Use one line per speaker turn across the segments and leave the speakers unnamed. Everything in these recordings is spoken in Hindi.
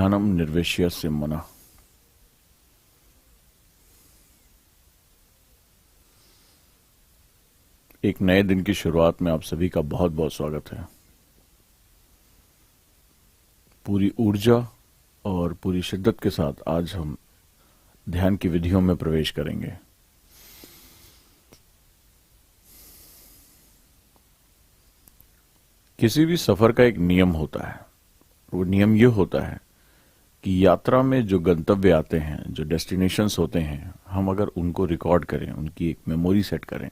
ध्यानम निर्विशयस्य मनः। एक नए दिन की शुरुआत में आप सभी का बहुत बहुत स्वागत है। पूरी ऊर्जा और पूरी शिद्दत के साथ आज हम ध्यान की विधियों में प्रवेश करेंगे। किसी भी सफर का एक नियम होता है। वो नियम ये होता है कि यात्रा में जो गंतव्य आते हैं, जो डेस्टिनेशंस होते हैं, हम अगर उनको रिकॉर्ड करें, उनकी एक मेमोरी सेट करें,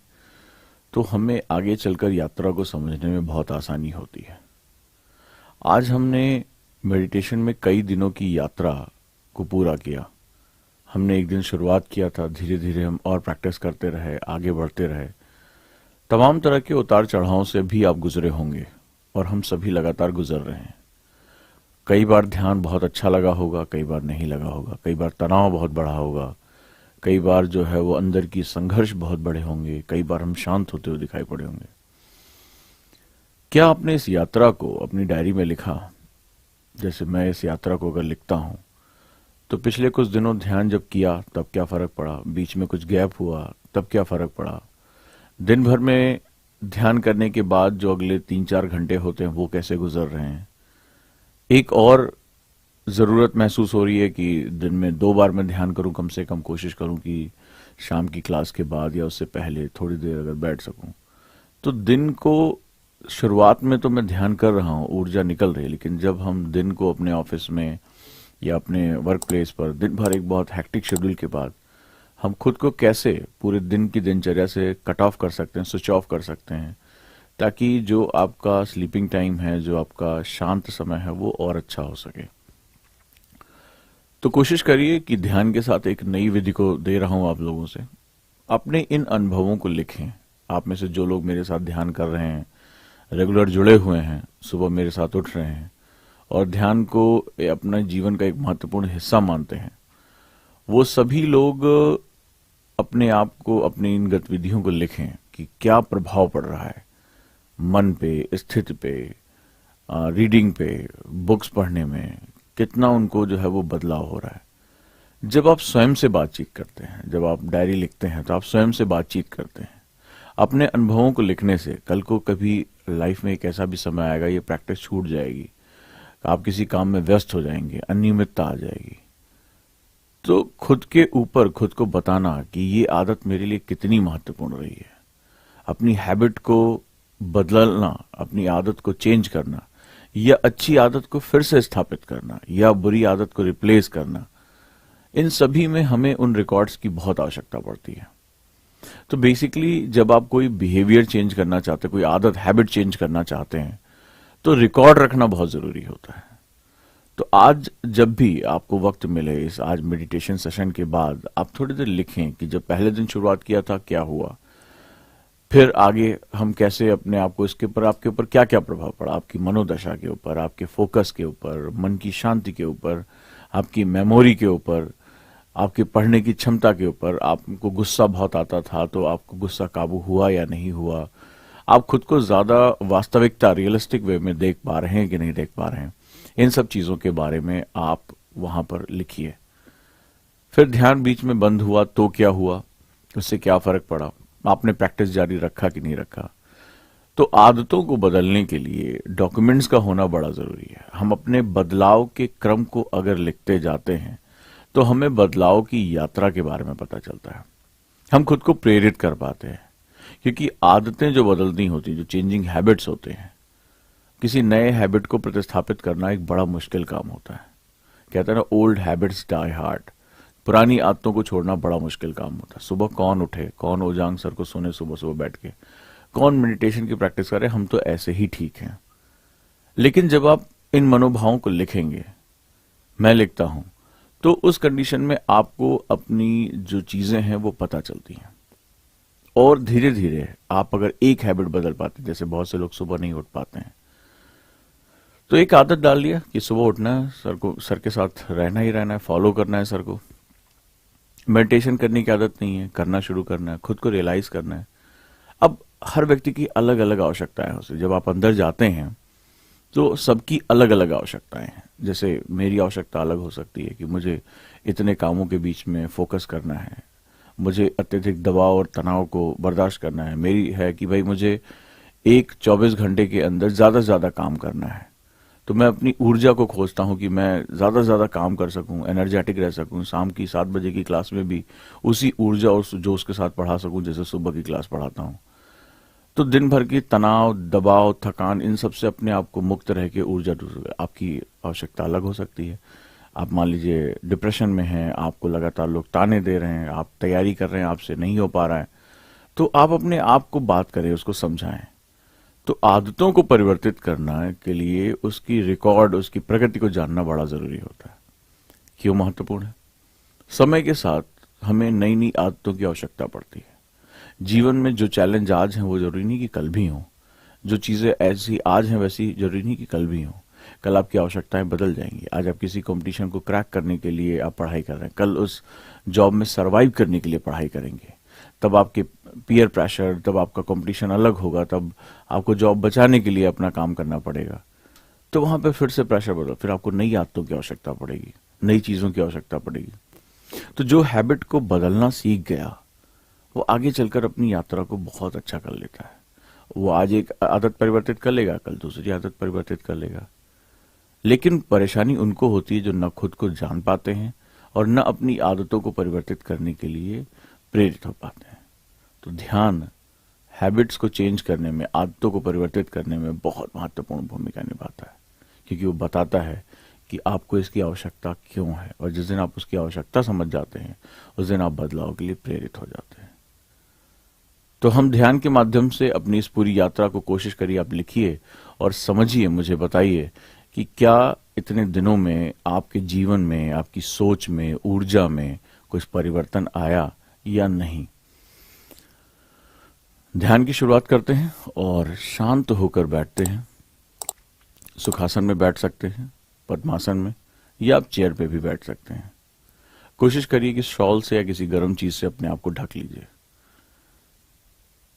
तो हमें आगे चलकर यात्रा को समझने में बहुत आसानी होती है। आज हमने मेडिटेशन में कई दिनों की यात्रा को पूरा किया। हमने एक दिन शुरुआत किया था, धीरे धीरे हम और प्रैक्टिस करते रहे, आगे बढ़ते रहे। तमाम तरह के उतार चढ़ावों से भी आप गुजरे होंगे और हम सभी लगातार गुजर रहे हैं। कई बार ध्यान बहुत अच्छा लगा होगा, कई बार नहीं लगा होगा, कई बार तनाव बहुत बढ़ा होगा, कई बार जो है वो अंदर की संघर्ष बहुत बड़े होंगे, कई बार हम शांत होते हुए दिखाई पड़े होंगे। क्या आपने इस यात्रा को अपनी डायरी में लिखा? जैसे मैं इस यात्रा को अगर लिखता हूं तो पिछले कुछ दिनों ध्यान जब किया तब क्या फर्क पड़ा, बीच में कुछ गैप हुआ तब क्या फर्क पड़ा, दिन भर में ध्यान करने के बाद जो अगले 3-4 घंटे होते हैं वो कैसे गुजर रहे हैं। एक और जरूरत महसूस हो रही है कि दिन में 2 बार मैं ध्यान करूं, कम से कम कोशिश करूं कि शाम की क्लास के बाद या उससे पहले थोड़ी देर अगर बैठ सकूं। तो दिन को शुरुआत में तो मैं ध्यान कर रहा हूं, ऊर्जा निकल रही है, लेकिन जब हम दिन को अपने ऑफिस में या अपने वर्क प्लेस पर दिन भर एक बहुत हैक्टिक शेड्यूल के बाद हम खुद को कैसे पूरे दिन की दिनचर्या से कट ऑफ कर सकते हैं, स्विच ऑफ कर सकते हैं, ताकि जो आपका स्लीपिंग टाइम है, जो आपका शांत समय है, वो और अच्छा हो सके। तो कोशिश करिए कि ध्यान के साथ एक नई विधि को दे रहा हूं आप लोगों से। अपने इन अनुभवों को लिखें। आप में से जो लोग मेरे साथ ध्यान कर रहे हैं, रेगुलर जुड़े हुए हैं, सुबह मेरे साथ उठ रहे हैं और ध्यान को अपने जीवन का एक महत्वपूर्ण हिस्सा मानते हैं, वो सभी लोग अपने आप को, अपनी इन गतिविधियों को लिखें कि क्या प्रभाव पड़ रहा है मन पे, स्थिति पे, रीडिंग पे, बुक्स पढ़ने में, कितना उनको जो है वो बदलाव हो रहा है। जब आप स्वयं से बातचीत करते हैं, जब आप डायरी लिखते हैं, तो आप स्वयं से बातचीत करते हैं। अपने अनुभवों को लिखने से कल को कभी लाइफ में एक ऐसा भी समय आएगा, ये प्रैक्टिस छूट जाएगी, आप किसी काम में व्यस्त हो जाएंगे, अनियमितता आ जाएगी, तो खुद के ऊपर खुद को बताना कि ये आदत मेरे लिए कितनी महत्वपूर्ण रही है, अपनी हैबिट को बदलना, अपनी आदत को चेंज करना, या अच्छी आदत को फिर से स्थापित करना, या बुरी आदत को रिप्लेस करना, इन सभी में हमें उन रिकॉर्ड्स की बहुत आवश्यकता पड़ती है। तो बेसिकली जब आप कोई बिहेवियर चेंज करना चाहते हैं, कोई आदत, हैबिट चेंज करना चाहते हैं, तो रिकॉर्ड रखना बहुत जरूरी होता है। तो आज जब भी आपको वक्त मिले, इस आज मेडिटेशन सेशन के बाद आप थोड़ी देर लिखें कि जब पहले दिन शुरुआत किया था क्या हुआ, फिर आगे हम कैसे अपने आप को, इसके ऊपर आपके ऊपर क्या क्या प्रभाव पड़ा, आपकी मनोदशा के ऊपर, आपके फोकस के ऊपर, मन की शांति के ऊपर, आपकी मेमोरी के ऊपर, आपके पढ़ने की क्षमता के ऊपर। आपको गुस्सा बहुत आता था तो आपको गुस्सा काबू हुआ या नहीं हुआ, आप खुद को ज्यादा वास्तविकता, रियलिस्टिक वे में देख पा रहे हैं कि नहीं देख पा रहे हैं, इन सब चीजों के बारे में आप वहां पर लिखिए। फिर ध्यान बीच में बंद हुआ तो क्या हुआ, उससे क्या फर्क पड़ा, आपने प्रैक्टिस जारी रखा कि नहीं रखा। तो आदतों को बदलने के लिए डॉक्यूमेंट्स का होना बड़ा जरूरी है। हम अपने बदलाव के क्रम को अगर लिखते जाते हैं तो हमें बदलाव की यात्रा के बारे में पता चलता है, हम खुद को प्रेरित कर पाते हैं, क्योंकि आदतें जो बदलती होती हैं, जो चेंजिंग हैबिट्स होते हैं, किसी नए हैबिट को प्रतिस्थापित करना एक बड़ा मुश्किल काम होता है। कहते हैं ना, ओल्ड हैबिट्स डाई हार्ड। पुरानी आदतों को छोड़ना बड़ा मुश्किल काम होता है। सुबह कौन उठे, कौन ओजांग सर को सुने सुबह सुबह बैठ के, कौन मेडिटेशन की प्रैक्टिस करे, हम तो ऐसे ही ठीक हैं। लेकिन जब आप इन मनोभावों को लिखेंगे, मैं लिखता हूं, तो उस कंडीशन में आपको अपनी जो चीजें हैं वो पता चलती हैं और धीरे धीरे आप अगर एक हैबिट बदल पाते, जैसे बहुत से लोग सुबह नहीं उठ पाते हैं, तो एक आदत डाल लिया कि सुबह उठना है, सर के साथ रहना ही रहना है, फॉलो करना है सर को। मेडिटेशन करने की आदत नहीं है, करना शुरू करना है, खुद को रियलाइज करना है। अब हर व्यक्ति की अलग अलग आवश्यकताएं होती है। जब आप अंदर जाते हैं तो सबकी अलग अलग आवश्यकताएं हैं। जैसे मेरी आवश्यकता अलग हो सकती है कि मुझे इतने कामों के बीच में फोकस करना है, मुझे अत्यधिक दबाव और तनाव को बर्दाश्त करना है। मेरी है कि भाई मुझे एक 24 घंटे के अंदर ज्यादा से ज्यादा काम करना है। तो मैं अपनी ऊर्जा को खोजता हूं कि मैं ज्यादा से ज्यादा काम कर सकूं, एनर्जेटिक रह सकूं, शाम की 7 बजे की क्लास में भी उसी ऊर्जा और जोश के साथ पढ़ा सकूं जैसे सुबह की क्लास पढ़ाता हूं। तो दिन भर की तनाव, दबाव, थकान, इन सब से अपने आप को मुक्त रह के ऊर्जा आपकी आवश्यकता अलग हो सकती है। आप मान लीजिए डिप्रेशन में हैं, आपको लगातार लोग ताने दे रहे हैं, आप तैयारी कर रहे हैं, आपसे नहीं हो पा रहा है, तो आप अपने आप को बात करें, उसको समझाएं। तो आदतों को परिवर्तित करना के लिए उसकी रिकॉर्ड, उसकी प्रगति को जानना बड़ा जरूरी होता है। क्यों महत्वपूर्ण है? समय के साथ हमें नई नई आदतों की आवश्यकता पड़ती है। जीवन में जो चैलेंज आज हैं वो जरूरी नहीं कि कल भी हों। जो चीजें ऐसी आज हैं वैसी जरूरी नहीं कि कल भी हों। कल आपकी आवश्यकताएं बदल जाएंगी। आज आप किसी कंपटीशन को क्रैक करने के लिए आप पढ़ाई कर रहे हैं, कल उस जॉब में सरवाइव करने के लिए पढ़ाई करेंगे। तब आपके पीयर प्रेशर, तब आपका कंपटीशन अलग होगा, तब आपको जॉब बचाने के लिए अपना काम करना पड़ेगा। तो वहां पे फिर से प्रेशर बदल, फिर आपको नई आदतों की आवश्यकता पड़ेगी, नई चीजों की आवश्यकता पड़ेगी। तो जो हैबिट को बदलना सीख गया वो आगे चलकर अपनी यात्रा को बहुत अच्छा कर लेता है। वो आज एक आदत परिवर्तित कर लेगा, कल दूसरी आदत परिवर्तित कर लेगा। लेकिन परेशानी उनको होती है जो न खुद को जान पाते हैं और न अपनी आदतों को परिवर्तित करने के लिए प्रेरित हो पाते हैं। तो ध्यान हैबिट्स को चेंज करने में, आदतों को परिवर्तित करने में बहुत महत्वपूर्ण भूमिका निभाता है, क्योंकि वो बताता है कि आपको इसकी आवश्यकता क्यों है। और जिस दिन आप उसकी आवश्यकता समझ जाते हैं उस दिन आप बदलाव के लिए प्रेरित हो जाते हैं। तो हम ध्यान के माध्यम से अपनी इस पूरी यात्रा को कोशिश करिए, आप लिखिए और समझिए, मुझे बताइए कि क्या इतने दिनों में आपके जीवन में, आपकी सोच में, ऊर्जा में कुछ परिवर्तन आया या नहीं। ध्यान की शुरुआत करते हैं और शांत होकर बैठते हैं। सुखासन में बैठ सकते हैं, पद्मासन में, या आप चेयर पे भी बैठ सकते हैं। कोशिश करिए कि शॉल से या किसी गर्म चीज से अपने आप को ढक लीजिए।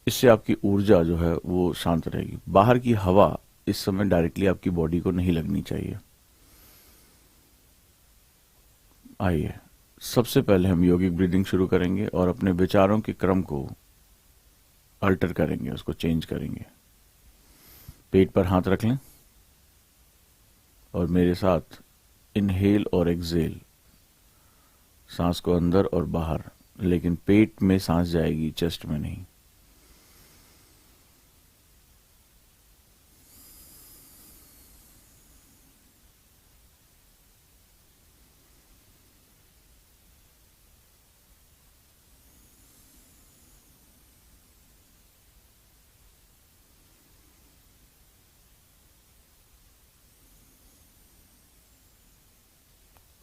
इससे आपकी ऊर्जा जो है वो शांत रहेगी। बाहर की हवा इस समय डायरेक्टली आपकी बॉडी को नहीं लगनी चाहिए। आइए, सबसे पहले हम योगिक ब्रीदिंग शुरू करेंगे और अपने विचारों के क्रम को अल्टर करेंगे, उसको चेंज करेंगे। पेट पर हाथ रख लें और मेरे साथ इनहेल और एक्सहेल, सांस को अंदर और बाहर, लेकिन पेट में सांस जाएगी, चेस्ट में नहीं।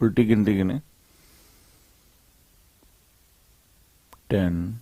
उल्टी गिनती गिने। 10,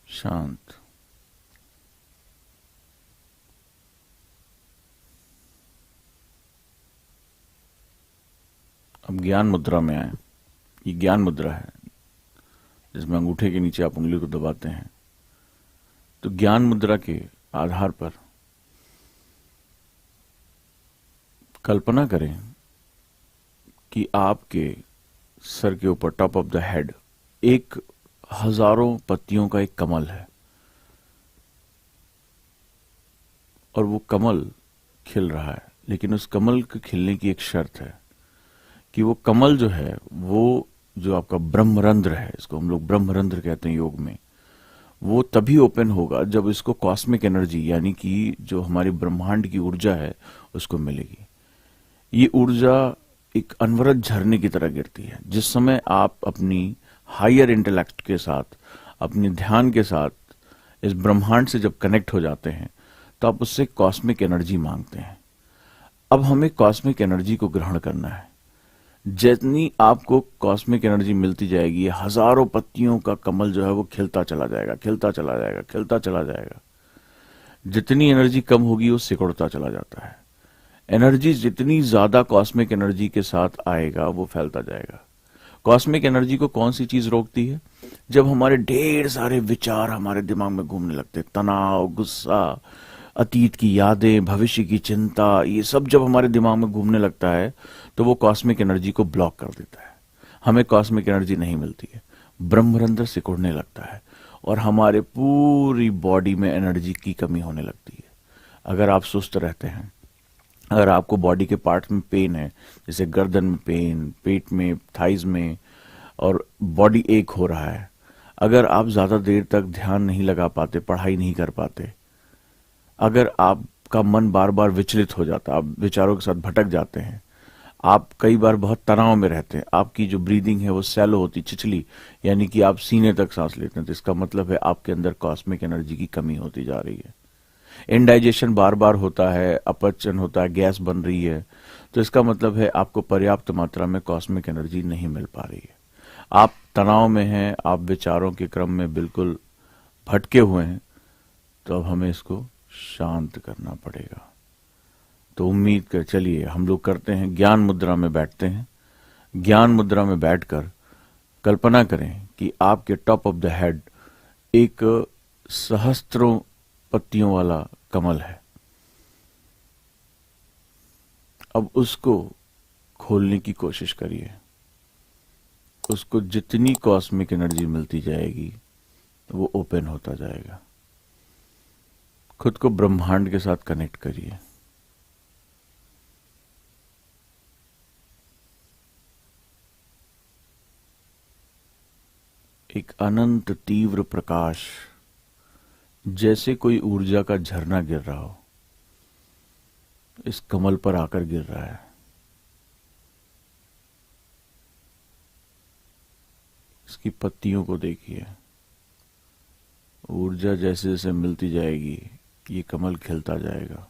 शांत। अब ज्ञान मुद्रा में आए। ये ज्ञान मुद्रा है जिसमें अंगूठे के नीचे आप उंगली को दबाते हैं। तो ज्ञान मुद्रा के आधार पर कल्पना करें कि आपके सर के ऊपर, टॉप ऑफ द हेड, एक हजारों पत्तियों का एक कमल है, और वो कमल खिल रहा है, लेकिन उस कमल के खिलने की एक शर्त है कि वो कमल जो है, वो जो आपका ब्रह्मरंध्र है, इसको हम लोग ब्रह्मरंध्र कहते हैं योग में, वो तभी ओपन होगा जब इसको कॉस्मिक एनर्जी यानी कि जो हमारी ब्रह्मांड की ऊर्जा है उसको मिलेगी। ये ऊर्जा एक अनवरत झरने की तरह गिरती है। जिस समय आप अपनी हायर इंटेलेक्ट के साथ, अपने ध्यान के साथ इस ब्रह्मांड से जब कनेक्ट हो जाते हैं तो आप उससे कॉस्मिक एनर्जी मांगते हैं। अब हमें कॉस्मिक एनर्जी को ग्रहण करना है। जितनी आपको कॉस्मिक एनर्जी मिलती जाएगी, हजारों पत्तियों का कमल जो है वो खिलता चला जाएगा, खिलता चला जाएगा, खिलता चला जाएगा। जितनी एनर्जी कम होगी वो सिकुड़ता चला जाता है। एनर्जी जितनी ज्यादा कॉस्मिक एनर्जी के साथ आएगा वो फैलता जाएगा। कॉस्मिक एनर्जी को कौन सी चीज रोकती है? जब हमारे ढेर सारे विचार हमारे दिमाग में घूमने लगते, तनाव, गुस्सा, अतीत की यादें, भविष्य की चिंता, ये सब जब हमारे दिमाग में घूमने लगता है तो वो कॉस्मिक एनर्जी को ब्लॉक कर देता है। हमें कॉस्मिक एनर्जी नहीं मिलती है, ब्रह्मरंध्र सिकुड़ने लगता है और हमारे पूरी बॉडी में एनर्जी की कमी होने लगती है। अगर आप सुस्त रहते हैं, अगर आपको बॉडी के पार्ट में पेन है, जैसे गर्दन में पेन, पेट में, थाइज में, और बॉडी एक हो रहा है, अगर आप ज्यादा देर तक ध्यान नहीं लगा पाते, पढ़ाई नहीं कर पाते, अगर आपका मन बार बार विचलित हो जाता, आप विचारों के साथ भटक जाते हैं, आप कई बार बहुत तनाव में रहते हैं, आपकी जो ब्रीदिंग है वो सैलो होती, छिछली, यानी कि आप सीने तक सांस लेते हैं, तो इसका मतलब है आपके अंदर कॉस्मिक एनर्जी की कमी होती जा रही है। इनडाइजेशन बार बार होता है, अपचन होता है, गैस बन रही है, तो इसका मतलब है आपको पर्याप्त मात्रा में कॉस्मिक एनर्जी नहीं मिल पा रही है। आप तनाव में हैं, आप विचारों के क्रम में बिल्कुल भटके हुए हैं, तो अब हमें इसको शांत करना पड़ेगा। तो उम्मीद कर चलिए हम लोग करते हैं, ज्ञान मुद्रा में बैठते हैं। ज्ञान मुद्रा में बैठकर कल्पना करें कि आपके टॉप ऑफ द हेड एक सहस्त्रों पत्तियों वाला कमल है। अब उसको खोलने की कोशिश करिए। उसको जितनी कॉस्मिक एनर्जी मिलती जाएगी वो ओपन होता जाएगा। खुद को ब्रह्मांड के साथ कनेक्ट करिए। एक अनंत तीव्र प्रकाश, जैसे कोई ऊर्जा का झरना गिर रहा हो, इस कमल पर आकर गिर रहा है। इसकी पत्तियों को देखिए, ऊर्जा जैसे जैसे मिलती जाएगी ये कमल खिलता जाएगा।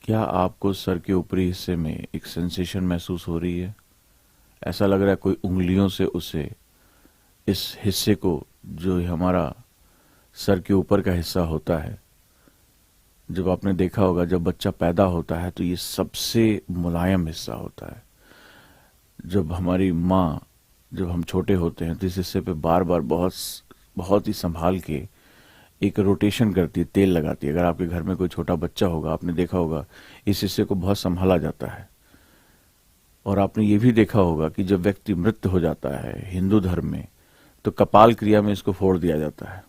क्या आपको सर के ऊपरी हिस्से में एक सेंसेशन महसूस हो रही है? ऐसा लग रहा है कोई उंगलियों से उसे, इस हिस्से को, जो हमारा सर के ऊपर का हिस्सा होता है, जब आपने देखा होगा जब बच्चा पैदा होता है तो ये सबसे मुलायम हिस्सा होता है। जब हमारी माँ, जब हम छोटे होते हैं तो इस हिस्से पे बार बार बहुत बहुत ही संभाल के एक रोटेशन करती है, तेल लगाती है। अगर आपके घर में कोई छोटा बच्चा होगा, आपने देखा होगा इस हिस्से को बहुत संभाला जाता है। और आपने ये भी देखा होगा कि जब व्यक्ति मृत हो जाता है हिंदू धर्म में, तो कपाल क्रिया में इसको फोड़ दिया जाता है।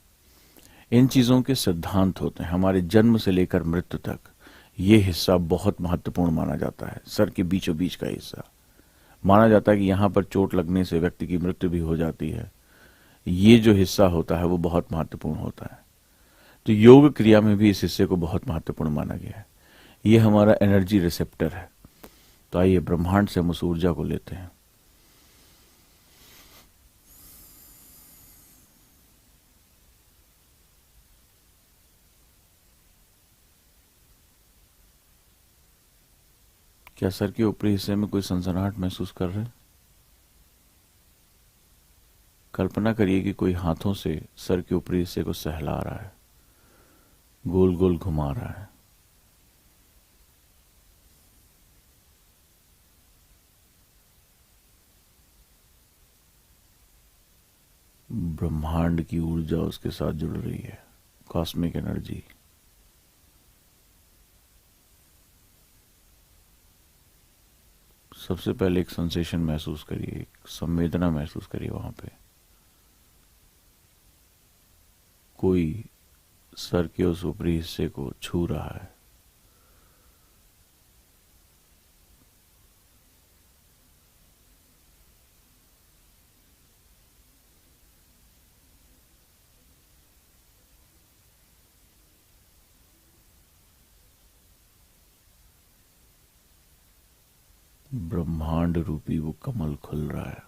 इन चीजों के सिद्धांत होते हैं। हमारे जन्म से लेकर मृत्यु तक ये हिस्सा बहुत महत्वपूर्ण माना जाता है। सर के बीचों बीच का हिस्सा माना जाता है कि यहां पर चोट लगने से व्यक्ति की मृत्यु भी हो जाती है। ये जो हिस्सा होता है वो बहुत महत्वपूर्ण होता है। तो योग क्रिया में भी इस हिस्से को बहुत महत्वपूर्ण माना गया है। ये हमारा एनर्जी रिसेप्टर है। तो आइए ब्रह्मांड से हम उस ऊर्जा को लेते हैं। क्या सर के ऊपरी हिस्से में कोई सनसनाहट महसूस कर रहे हैं? कल्पना करिए कि कोई हाथों से सर के ऊपरी हिस्से को सहला रहा है, गोल गोल घुमा रहा है। ब्रह्मांड की ऊर्जा उसके साथ जुड़ रही है, कॉस्मिक एनर्जी। सबसे पहले एक सेंसेशन महसूस करिए, एक संवेदना महसूस करिए। वहां पे कोई सर के उस ऊपरी हिस्से को छू रहा है। ब्रह्मांड रूपी वो कमल खुल रहा है।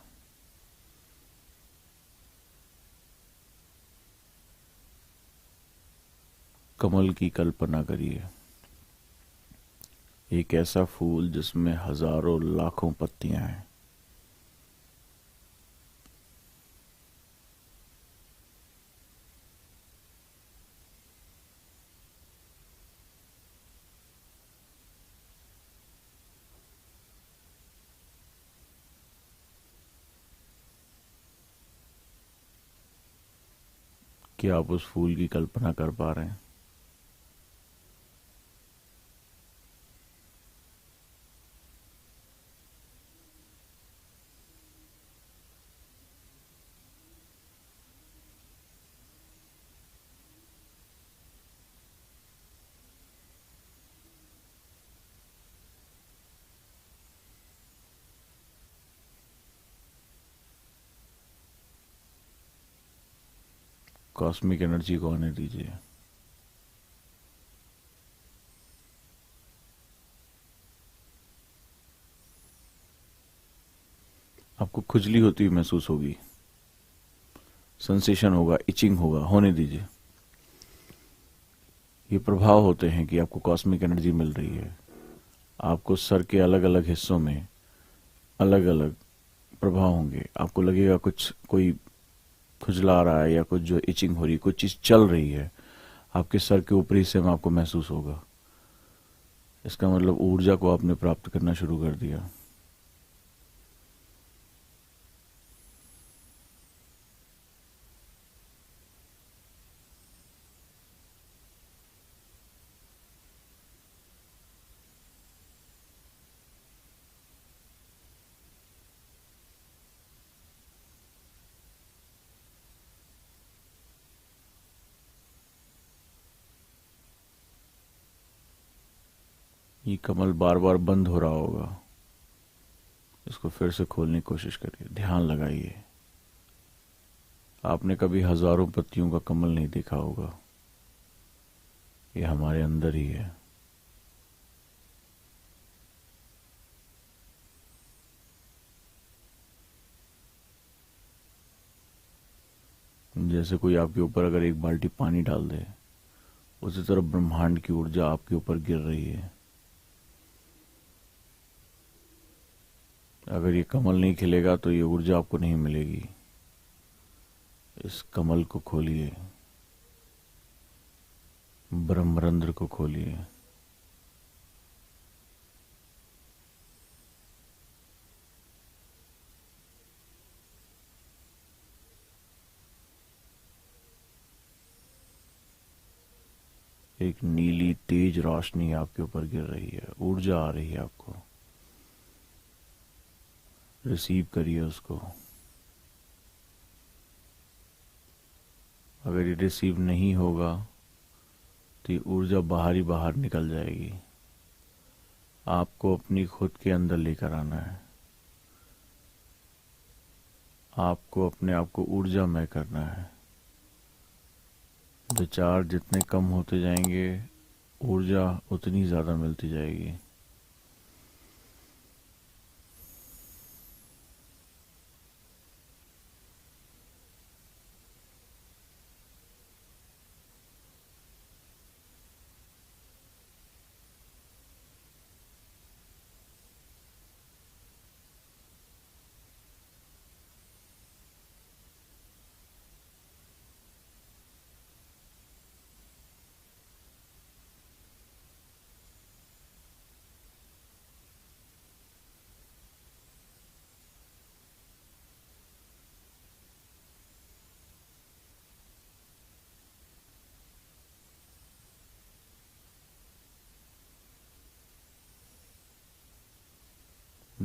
कमल की कल्पना करिए, एक ऐसा फूल जिसमें हजारों लाखों पत्तियां हैं। क्या आप उस फूल की कल्पना कर पा रहे हैं? कॉस्मिक एनर्जी को आने दीजिए। आपको खुजली होती हुई महसूस होगी, सेंसेशन होगा, इचिंग होगा, होने दीजिए। ये प्रभाव होते हैं कि आपको कॉस्मिक एनर्जी मिल रही है। आपको सर के अलग अलग हिस्सों में अलग अलग प्रभाव होंगे। आपको लगेगा कुछ कोई खुजला रहा है या कुछ जो इचिंग हो रही है, कुछ चीज चल रही है आपके सर के ऊपरी हिस्से में, आपको महसूस होगा। इसका मतलब ऊर्जा को आपने प्राप्त करना शुरू कर दिया। ये कमल बार बार बंद हो रहा होगा, इसको फिर से खोलने की कोशिश करिए, ध्यान लगाइए। आपने कभी हजारों पत्तियों का कमल नहीं देखा होगा, ये हमारे अंदर ही है। जैसे कोई आपके ऊपर अगर एक बाल्टी पानी डाल दे, उसी तरह ब्रह्मांड की ऊर्जा आपके ऊपर गिर रही है। अगर ये कमल नहीं खिलेगा तो ये ऊर्जा आपको नहीं मिलेगी। इस कमल को खोलिए, ब्रह्मरंध्र को खोलिए। एक नीली तेज रोशनी आपके ऊपर गिर रही है, ऊर्जा आ रही है आपको। रिसीव करिए उसको। अगर ये रिसीव नहीं होगा तो ये ऊर्जा बाहर ही बाहर निकल जाएगी। आपको अपनी खुद के अंदर लेकर आना है। आपको अपने आप को ऊर्जामय करना है। विचार जितने कम होते जाएंगे, ऊर्जा उतनी ज्यादा मिलती जाएगी।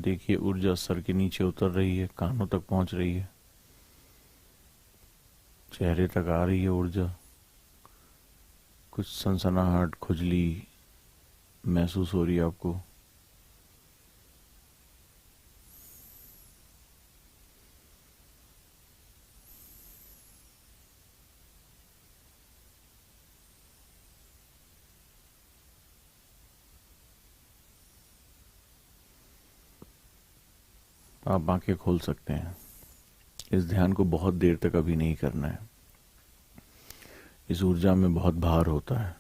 देखिए ऊर्जा सर के नीचे उतर रही है, कानों तक पहुंच रही है, चेहरे तक आ रही है ऊर्जा। कुछ सनसनाहट, खुजली महसूस हो रही है आपको। आप आंखें खोल सकते हैं। इस ध्यान को बहुत देर तक अभी नहीं करना है। इस ऊर्जा में बहुत भार होता है।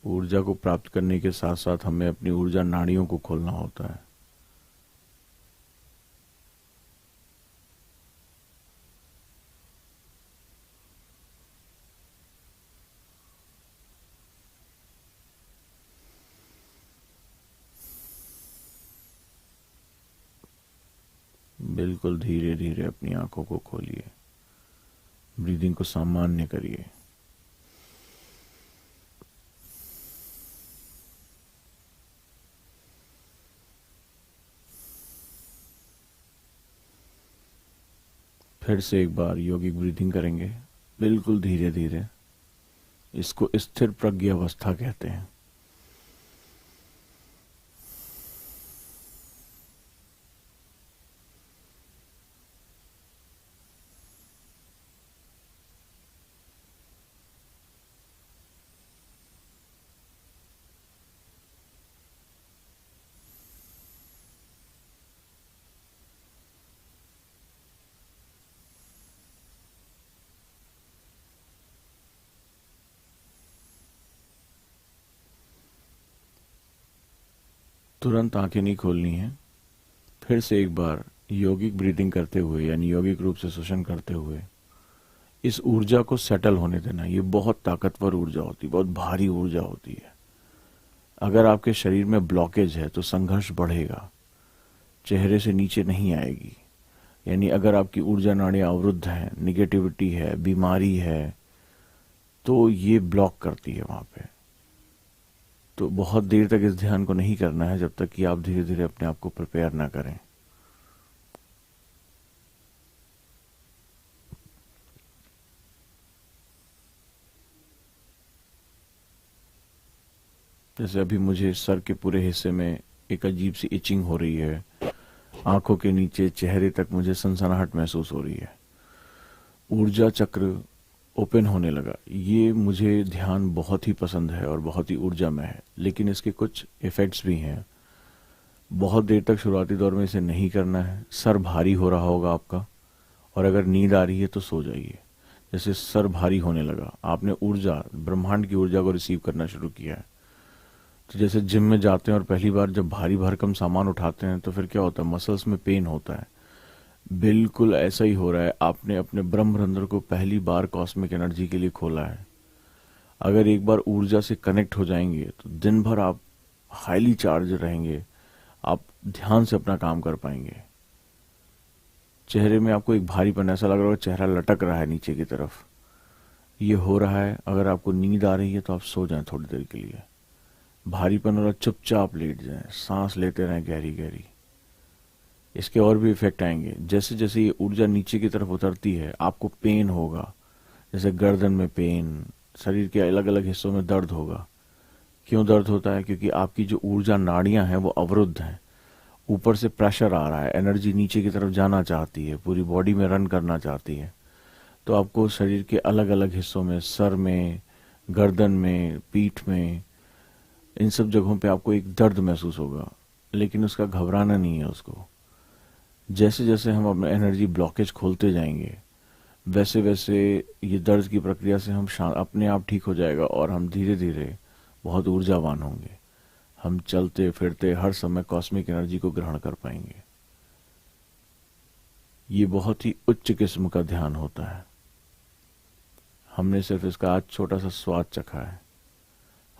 ऊर्जा को प्राप्त करने के साथ साथ हमें अपनी ऊर्जा नाड़ियों को खोलना होता है। बिल्कुल धीरे धीरे अपनी आंखों को खोलिए। ब्रीदिंग को सामान्य करिए। फिर से एक बार योगिक ब्रीदिंग करेंगे, बिल्कुल धीरे धीरे। इसको स्थिर प्रज्ञ अवस्था कहते हैं। तुरंत आंखें नहीं खोलनी है। फिर से एक बार योगिक ब्रीदिंग करते हुए, यानी यौगिक रूप से श्वसन करते हुए इस ऊर्जा को सेटल होने देना। ये बहुत ताकतवर ऊर्जा होती है, बहुत भारी ऊर्जा होती है। अगर आपके शरीर में ब्लॉकेज है तो संघर्ष बढ़ेगा, चेहरे से नीचे नहीं आएगी। यानी अगर आपकी ऊर्जा नाड़ियां अवरुद्ध हैं, निगेटिविटी है, बीमारी है, तो ये ब्लॉक करती है वहां पे। तो बहुत देर तक इस ध्यान को नहीं करना है जब तक कि आप धीरे धीरे अपने आप को प्रिपेयर ना करें। जैसे अभी मुझे सर के पूरे हिस्से में एक अजीब सी इचिंग हो रही है, आंखों के नीचे चेहरे तक मुझे सनसनाहट महसूस हो रही है, ऊर्जा चक्र ओपन होने लगा। ये मुझे ध्यान बहुत ही पसंद है और बहुत ही ऊर्जामय है, लेकिन इसके कुछ इफेक्ट्स भी हैं। बहुत देर तक शुरुआती दौर में इसे नहीं करना है। सर भारी हो रहा होगा आपका, और अगर नींद आ रही है तो सो जाइए। जैसे सर भारी होने लगा, आपने ऊर्जा, ब्रह्मांड की ऊर्जा को रिसीव करना शुरू किया है। तो जैसे जिम में जाते हैं और पहली बार जब भारी भरकम सामान उठाते हैं तो फिर क्या होता है, मसल्स में पेन होता है। बिल्कुल ऐसा ही हो रहा है। आपने अपने ब्रह्मरंध्र को पहली बार कॉस्मिक एनर्जी के लिए खोला है। अगर एक बार ऊर्जा से कनेक्ट हो जाएंगे तो दिन भर आप हाईली चार्ज रहेंगे, आप ध्यान से अपना काम कर पाएंगे। चेहरे में आपको एक भारीपन, ऐसा लग रहा है चेहरा लटक रहा है नीचे की तरफ, ये हो रहा है। अगर आपको नींद आ रही है तो आप सो जाएं थोड़ी देर के लिए। भारीपन और चुपचाप लेट जाएं, सांस लेते रहें गहरी गहरी। इसके और भी इफेक्ट आएंगे। जैसे जैसे ये ऊर्जा नीचे की तरफ उतरती है आपको पेन होगा, जैसे गर्दन में पेन, शरीर के अलग अलग हिस्सों में दर्द होगा। क्यों दर्द होता है? क्योंकि आपकी जो ऊर्जा नाड़ियां हैं वो अवरुद्ध हैं। ऊपर से प्रेशर आ रहा है, एनर्जी नीचे की तरफ जाना चाहती है, पूरी बॉडी में रन करना चाहती है। तो आपको शरीर के अलग अलग हिस्सों में, सर में, गर्दन में, पीठ में, इन सब जगहों पे आपको एक दर्द महसूस होगा, लेकिन उसका घबराना नहीं है उसको। जैसे जैसे हम अपना एनर्जी ब्लॉकेज खोलते जाएंगे वैसे वैसे ये दर्द की प्रक्रिया से हम अपने आप ठीक हो जाएगा और हम धीरे धीरे बहुत ऊर्जावान होंगे। हम चलते फिरते हर समय कॉस्मिक एनर्जी को ग्रहण कर पाएंगे। ये बहुत ही उच्च किस्म का ध्यान होता है। हमने सिर्फ इसका आज छोटा सा स्वाद चखा है।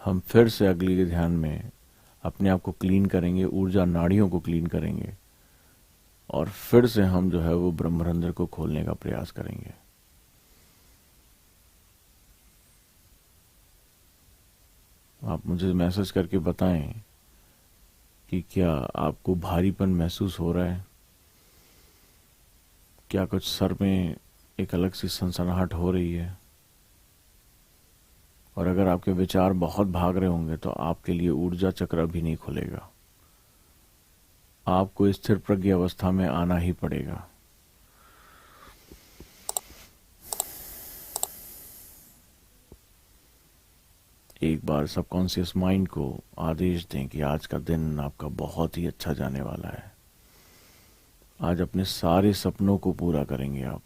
हम फिर से अगले ध्यान में अपने आप को क्लीन करेंगे, ऊर्जा नाड़ियों को क्लीन करेंगे, और फिर से हम जो है वो ब्रह्मरंध्र को खोलने का प्रयास करेंगे। आप मुझे मैसेज करके बताएं कि क्या आपको भारीपन महसूस हो रहा है? क्या कुछ सर में एक अलग सी सनसनाहट हो रही है? और अगर आपके विचार बहुत भाग रहे होंगे तो आपके लिए ऊर्जा चक्र अभी नहीं खुलेगा। आपको स्थिर प्रज्ञ अवस्था में आना ही पड़ेगा। एक बार सबकॉन्शियस माइंड को आदेश दें कि आज का दिन आपका बहुत ही अच्छा जाने वाला है। आज अपने सारे सपनों को पूरा करेंगे आप।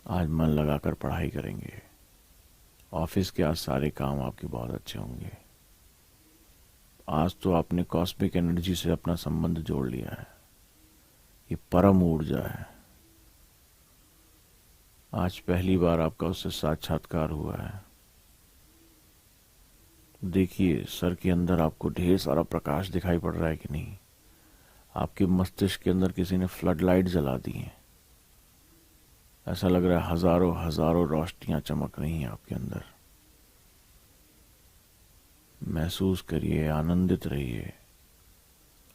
आज मन लगाकर पढ़ाई करेंगे। ऑफिस के आज सारे काम आपके बहुत अच्छे होंगे। आज तो आपने कॉस्मिक एनर्जी से अपना संबंध जोड़ लिया है। ये परम ऊर्जा है। आज पहली बार आपका उससे साक्षात्कार हुआ है। देखिए सर के अंदर आपको ढेर सारा प्रकाश दिखाई पड़ रहा है कि नहीं? आपके मस्तिष्क के अंदर किसी ने फ्लड लाइट जला दी है। ऐसा लग रहा है हजारों हजारों रोशनियां चमक रही हैं आपके अंदर। महसूस करिए, आनंदित रहिए,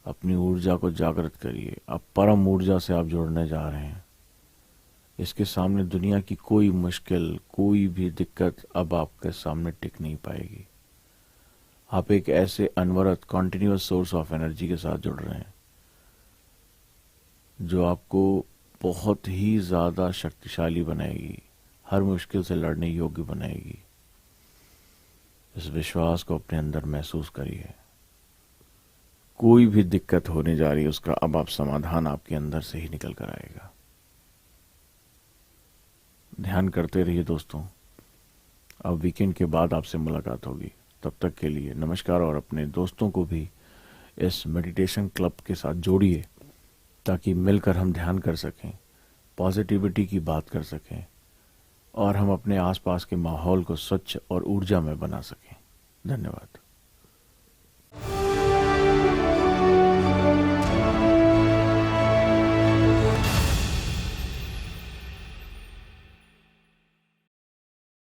अपनी ऊर्जा को जागृत करिए। अब परम ऊर्जा से आप जुड़ने जा रहे हैं। इसके सामने दुनिया की कोई मुश्किल, कोई भी दिक्कत अब आपके सामने टिक नहीं पाएगी। आप एक ऐसे अनवरत कॉन्टिन्यूअस सोर्स ऑफ एनर्जी के साथ जुड़ रहे हैं जो आपको बहुत ही ज्यादा शक्तिशाली बनाएगी, हर मुश्किल से लड़ने योग्य बनाएगी। इस विश्वास को अपने अंदर महसूस करिए। कोई भी दिक्कत होने जा रही है उसका अब आप समाधान आपके अंदर से ही निकल कर आएगा। ध्यान करते रहिए दोस्तों। अब वीकेंड के बाद आपसे मुलाकात होगी। तब तक के लिए नमस्कार, और अपने दोस्तों को भी इस मेडिटेशन क्लब के साथ जोड़िए ताकि मिलकर हम ध्यान कर सकें, पॉजिटिविटी की बात कर सकें और हम अपने आसपास के माहौल को स्वच्छ और ऊर्जा में बना सकें। धन्यवाद।